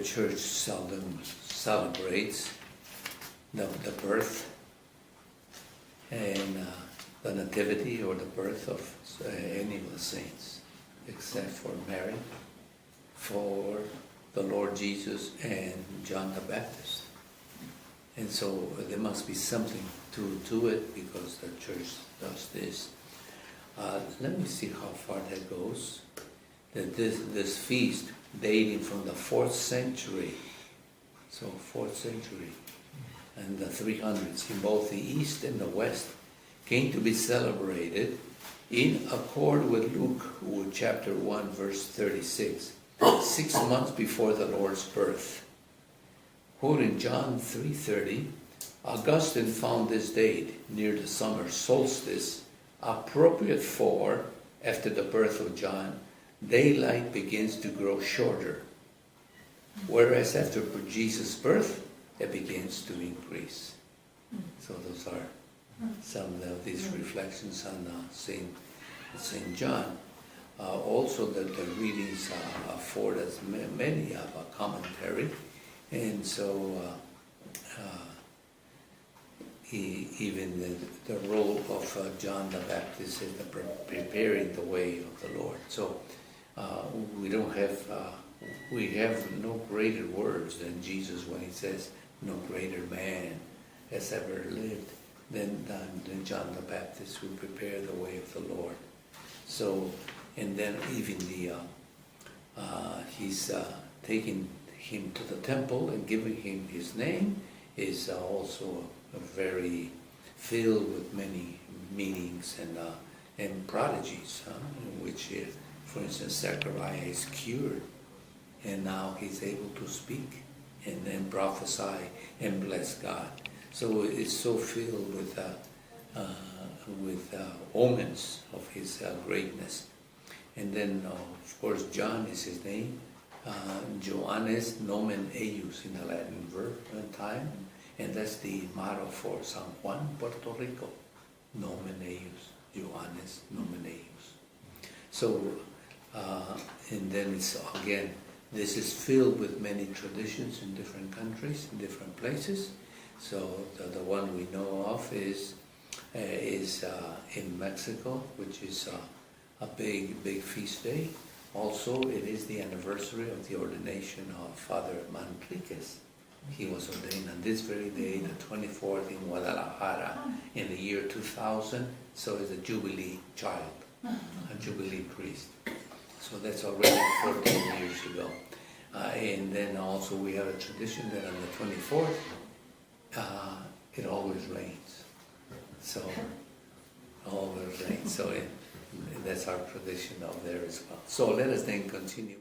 church seldom celebrates the birth and the Nativity or the birth of any of the saints, except for Mary, for the Lord Jesus and John the Baptist. And so there must be something to it because the church does this. Let me see how far that goes. That this feast dating from the 4th century, so 4th century, and the 300s in both the East and the West, came to be celebrated in accord with Luke chapter 1 verse 36, 6 months before the Lord's birth. Quoting John 3:30, Augustine found this date near the summer solstice appropriate for, after the birth of John, daylight begins to grow shorter, whereas after Jesus' birth, it begins to increase. So those are some of these reflections on Saint John. Also, the readings afford us many of a commentary, and so even the role of John the Baptist in preparing the way of the Lord. So we have no greater words than Jesus when he says, "No greater man has ever lived than John the Baptist who prepared the way of the Lord." So, and then even he's taking him to the temple and giving him his name is also very filled with many meanings and prodigies, in which, for instance, Zechariah is cured, and now he's able to speak and then prophesy and bless God. So it's so filled with omens of his greatness. And then, of course, John is his name. Johannes nomen eius in the Latin verb time. And that's the motto for San Juan, Puerto Rico. Nomen eius, Johannes nomen eius. So, and then it's, again, this is filled with many traditions in different countries, in different places. So the one we know of is in Mexico, which is a big feast day. Also, it is the anniversary of the ordination of Father Manriquez. He was ordained on this very day, the 24th, in Guadalajara, in the year 2000. So it's a Jubilee child, a Jubilee priest. So that's already 14 years ago. And then also we have a tradition that on the 24th, it always rains. So, always rains. So that's our tradition of there as well. So let us then continue.